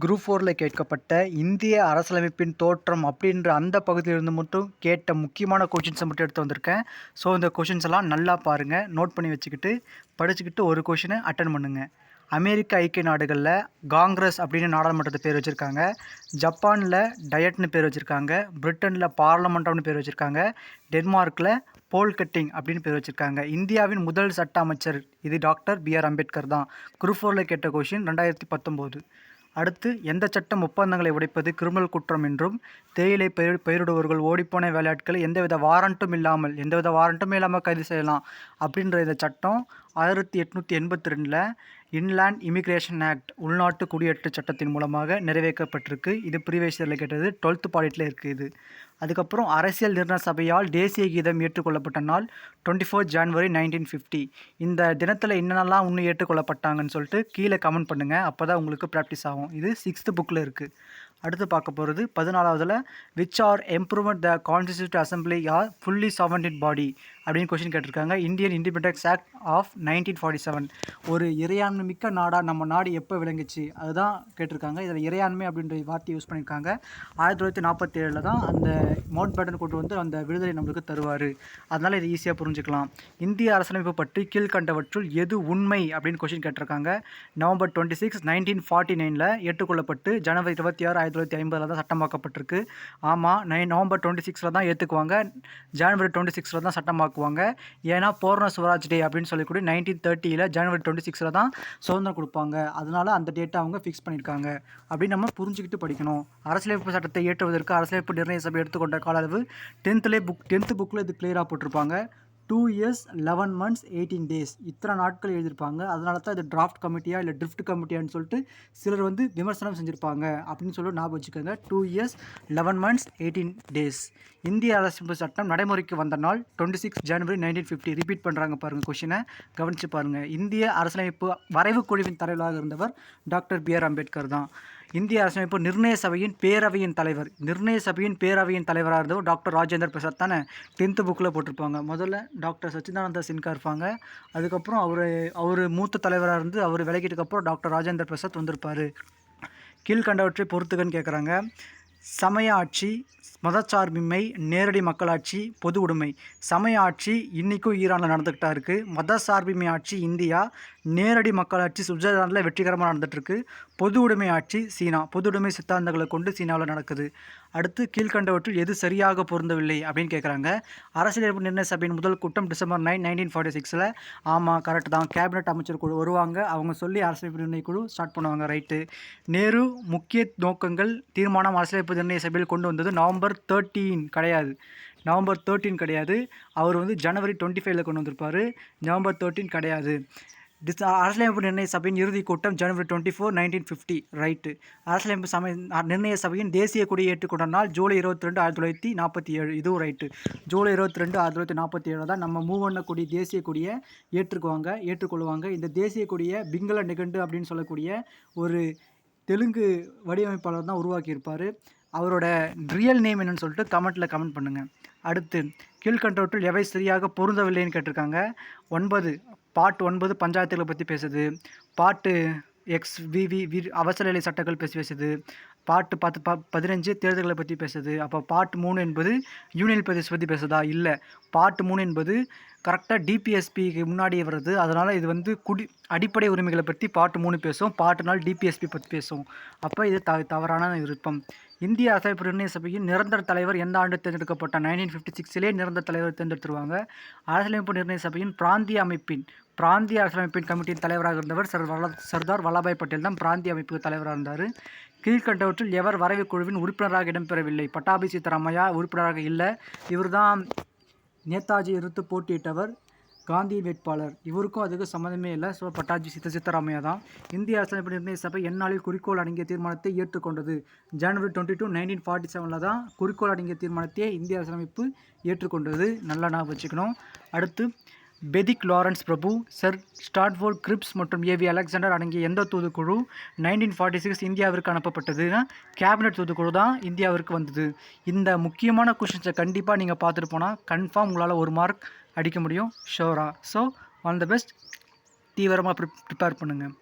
Group 4ல் கேட்கப்பட்ட இந்திய அரசியலமைப்பின் தோற்றம் அப்படின்ற அந்த பகுதியிலிருந்து மட்டும் கேட்ட முக்கியமான கொஷின்ஸை மட்டும் எடுத்து வந்திருக்கேன். ஸோ இந்த கொஷின்ஸ் எல்லாம் நல்லா பாருங்கள், நோட் பண்ணி வச்சுக்கிட்டு படிச்சுக்கிட்டு ஒரு கொஷினை அட்டன் பண்ணுங்கள். அமெரிக்க ஐக்கிய நாடுகளில் காங்கிரஸ் அப்படின்னு நாடாளுமன்றத்தை பேர் வச்சுருக்காங்க. ஜப்பானில் டயட்னு பேர் வச்சுருக்காங்க. பிரிட்டனில் பார்லமெண்டம்னு பேர் வச்சுருக்காங்க. டென்மார்க்கில் போல் கட்டிங் அப்படின்னு பேர் வச்சுருக்காங்க. இந்தியாவின் முதல் சட்ட அமைச்சர் இது டாக்டர் பி.ஆர். அம்பேத்கர் தான். குரூப் 4ல் கேட்ட கொஷின் 2019. அடுத்து, எந்த சட்டம் ஒப்பந்தங்களை உடைப்பது கிரிமினல் குற்றம் என்றும் தேயிலை பயிரிடுபவர்கள் ஓடிப்போன வேலையாட்களை எந்தவித வாரண்ட்டும் இல்லாமல் கைது செய்யலாம் அப்படின்ற இந்த சட்டம் 1882 இன்லேண்ட் இமிக்ரேஷன் ஆக்ட் உள்நாட்டு குடியேற்ற சட்டத்தின் மூலமாக நிறைவேற்றப்பட்டிருக்கு. இது ப்ரீவியஸ் இயரில் கேட்டது, 12th பாலிட்டில் இருக்குது இது. அதுக்கப்புறம் அரசியல் நிர்ணய சபையால் தேசிய கீதம் ஏற்றுக்கொள்ளப்பட்ட நாள் 24 ஜனவரி 1950. இந்த தினத்தில் என்னென்னலாம் இன்னும் ஏற்றுக்கொள்ளப்பட்டாங்கன்னு சொல்லிட்டு கீழே கமெண்ட் பண்ணுங்கள், அப்போ தான் உங்களுக்கு ப்ராக்டிஸ் ஆகும். இது 6th புக்கில் இருக்குது. அடுத்து பார்க்க போகிறது 14வதுல which are improvement the constituent assembly are fully sovereign body அப்படின்னு கொஸ்டின் கேட்டிருக்காங்க. Indian independence act of 1947. ஒரு இறையாண்மை மிக்க நாடாக நம்ம நாடு எப்போ விளங்குச்சு அதுதான் கேட்டிருக்காங்க. இதில் இறையாண்மை அப்படின்ற வார்த்தையை யூஸ் பண்ணியிருக்காங்க. 1947 தான் அந்த மவுண்ட் பேட்டன் கொண்டு வந்து அந்த விடுதலை நம்மளுக்கு தருவார். அதனால் இது ஈஸியாக புரிஞ்சுக்கலாம். இந்திய அரசியலமைப்பு பற்றி கீழ்கண்டவற்றுள் எது உண்மை அப்படின்னு கொஸ்டின் கேட்டிருக்காங்க. நவம்பர் 26, 1949 ஏற்றுக்கொள்ளப்பட்டு ஜனவரி 26, 1950 தான் சட்டமாக்கப்பட்டிருக்கு. ஆமாம், நவம்பர் 26 தான் ஏற்றுக்குவாங்க, ஜனவரி 26 தான் சட்டமாக்குவாங்க. ஏன்னா பூர்ண சுவராஜ் டே அப்படின்னு சொல்லக்கூடிய 1930 ஜனவரி 26 தான் சுதந்திரம் கொடுப்பாங்க. அதனால அந்த டேட்டை அவங்க ஃபிக்ஸ் பண்ணியிருக்காங்க அப்படின்னு நம்ம புரிஞ்சுக்கிட்டு படிக்கணும். அரசியலமைப்பு சட்டத்தை ஏற்றுவதற்கு அரசியலமைப்பு நிர்ணய சபை எடுத்துக்கொண்ட கால அளவு 10th புக்கில் இது கிளியராக போட்டிருப்பாங்க. 2 years 11 months 18 days இத்தனை நாட்கள் எழுதியிருப்பாங்க. அதனால தான் இது டிராஃப்ட் கமிட்டியா இல்லை ட்ரிஃப்ட் கமிட்டியான்னு சொல்லிட்டு சிலர் வந்து விமர்சனம் செஞ்சுருப்பாங்க அப்படின்னு சொல்லி ஞாபகம் வச்சுக்கோங்க. 2 years 11 months 18 days. இந்திய அரசியலமைப்பு சட்டம் நடைமுறைக்கு வந்த நாள் 26 ஜனவரி 1950. ரிப்பீட் பண்ணுறாங்க பாருங்கள், கொஷினை கவனித்து பாருங்கள். இந்திய அரசியலமைப்பு வரைவு குழுவின் தலைவராக இருந்தவர் டாக்டர் பி.ஆர். அம்பேத்கர் தான். இந்திய அரசியலமைப்பு நிர்ணய சபையின் பேரவையின் தலைவராக இருந்தவர் டாக்டர் ராஜேந்திர பிரசாத் தானே. 10th புக்கில் போட்டிருப்பாங்க. முதல்ல டாக்டர் சச்சிதானந்த சின்ஹா இருப்பாங்க. அதுக்கப்புறம் அவர் மூத்த தலைவராக இருந்து அவர் விலகிட்டதுக்கப்புறம் டாக்டர் ராஜேந்திர பிரசாத் வந்திருப்பார். கீழ்கண்டவற்றை பொறுத்துக்கன்னு கேட்குறாங்க. சமய ஆட்சி, மதச்சார்பின்மை, நேரடி மக்களாட்சி, பொது உடைமை. சமய ஆட்சி இன்றைக்கும் ஈரானில் நடந்துக்கிட்டா இருக்குது. மதசார்பின்மை ஆட்சி இந்தியா, நேரடி மக்களாட்சி சுவிட்சர்லாந்தில் வெற்றிகரமாக நடந்துகிட்ருக்கு. பொது உடைமை ஆட்சி சீனா, பொது உடைமை சித்தாந்தங்களை கொண்டு சீனாவில் நடக்குது. அடுத்து, கீழ்கண்டவற்றில் எது சரியாக பொருந்தவில்லை அப்படின்னு கேட்குறாங்க. அரசியலமைப்பு நிர்ணய சபையின் முதல் கூட்டம் டிசம்பர் 9, 1946. ஆமாம், கரெக்ட் தான். கேபினட் அமைச்சர் குழு வருவாங்க, அவங்க சொல்லி அரசியலமைப்பு நிர்ணய குழு ஸ்டார்ட் பண்ணுவாங்க. ரைட்டு. நேரு முக்கிய நோக்கங்கள் தீர்மானம் அரசியலமைப்பு நிர்ணய சபையில் கொண்டு வந்தது நவம்பர் 13 கிடையாது. அவர் வந்து ஜனவரி 25 கொண்டு வந்திருப்பார். நவம்பர் 13 கிடையாது. அரசியலமைப்பு நிர்ணய சபையின் இறுதி கூட்டம் ஜனவரி 24, 1950. ரைட்டு. அரசியலமைப்பு நிர்ணய சபையின் தேசிய கொடியை ஏற்றுக்கொண்ட நாள் ஜூலை 22, 1947. இதுவும் ரைட்டு. ஜூலை 22, 1947 தான் நம்ம மூவண்ண கொடி தேசிய கொடியை ஏற்றுக்கொள்வாங்க. இந்த தேசிய கொடியை பிங்கள நிகண்டு அப்படின்னு சொல்லக்கூடிய ஒரு தெலுங்கு வடிவமைப்பாளர் தான் உருவாக்கியிருப்பார். அவரோட ரியல் நேம் என்னன்னு சொல்லிட்டு கமெண்ட் பண்ணுங்கள். அடுத்து, கீழ்கண்டவற்றில் எவை சரியாக பொருந்தவில்லைன்னு கேட்டிருக்காங்க. 9 பார்ட் 9 பஞ்சாயத்துகளை பற்றி பேசுது. பார்ட்டு XVV அவசர நிலை சட்டங்கள் பற்றி பேசுது. பார்ட்டு 15 தேர்தல்களை பற்றி பேசுது. அப்போ பார்ட் 3 என்பது யூனியன் பிரதேச பற்றி பேசுதா? இல்லை. பார்ட் 3 என்பது கரெக்டாக டிபிஎஸ்பிக்கு முன்னாடியே வருது. அதனால் இது வந்து அடிப்படை உரிமைகளை பற்றி பார்ட் 3 பேசும், பார்ட் 4 டிபிஎஸ்பி பற்றி பேசும். அப்போ இது தவறான விருப்பம். இந்திய அரசியலமைப்பு நிர்ணய சபையின் நிரந்தர தலைவர் எந்த ஆண்டு தேர்ந்தெடுக்கப்பட்ட 1956 நிரந்தர தலைவர் தேர்ந்தெடுத்துருவாங்க. அரசியலமைப்பு நிர்ணய சபையின் பிராந்திய அரசியலமைப்பின் கமிட்டியின் தலைவராக இருந்தவர் சர்தார் வல்லபாய் பட்டேல் தான் பிராந்திய அமைப்புக்கு தலைவராக இருந்தார். கீழ்கண்டவற்றில் எவர் வரைவு குழுவின் உறுப்பினராக இடம்பெறவில்லை? பட்டாபி சீதாராமையா உறுப்பினராக இல்லை. இவர் தான் நேதாஜி எதிர்த்து போட்டியிட்டவர், காந்தி வேட்பாளர். இவருக்கும் அதுக்கு சம்மந்தமே இல்லை. ஸோ பட்டாபி சீதாராமையா தான். இந்திய அரசியலமைப்பு நிர்ணய சபை எந்நாளில் குறிக்கோள் அடங்கிய தீர்மானத்தை ஏற்றுக்கொண்டது? ஜனவரி 22, 1947 தான் குறிக்கோள் அடங்கிய தீர்மானத்தை இந்திய அரசியலமைப்பு ஏற்றுக்கொண்டது. நல்லா ஞாபகம் வச்சுக்கணும். அடுத்து, பெதிக் லாரன்ஸ் பிரபு, சர் ஸ்டாட்ஃபோர்ட் கிரிப்ஸ் மற்றும் ஏவி அலெக்சாண்டர் அடங்கிய எந்த தூதுக்குழு 1946 இந்தியாவிற்கு அனுப்பப்பட்டதுன்னா கேபினட் தூதுக்குழு தான் இந்தியாவிற்கு வந்தது. இந்த முக்கியமான கொஷின்ஸை கண்டிப்பாக நீங்கள் பார்த்துட்டு போனால் கன்ஃபார்ம் உங்களால் 1 மார்க் அடிக்க முடியும் ஷோரா. So all the best. தீவிரமாக ப்ரிப்பேர் பண்ணுங்கள்.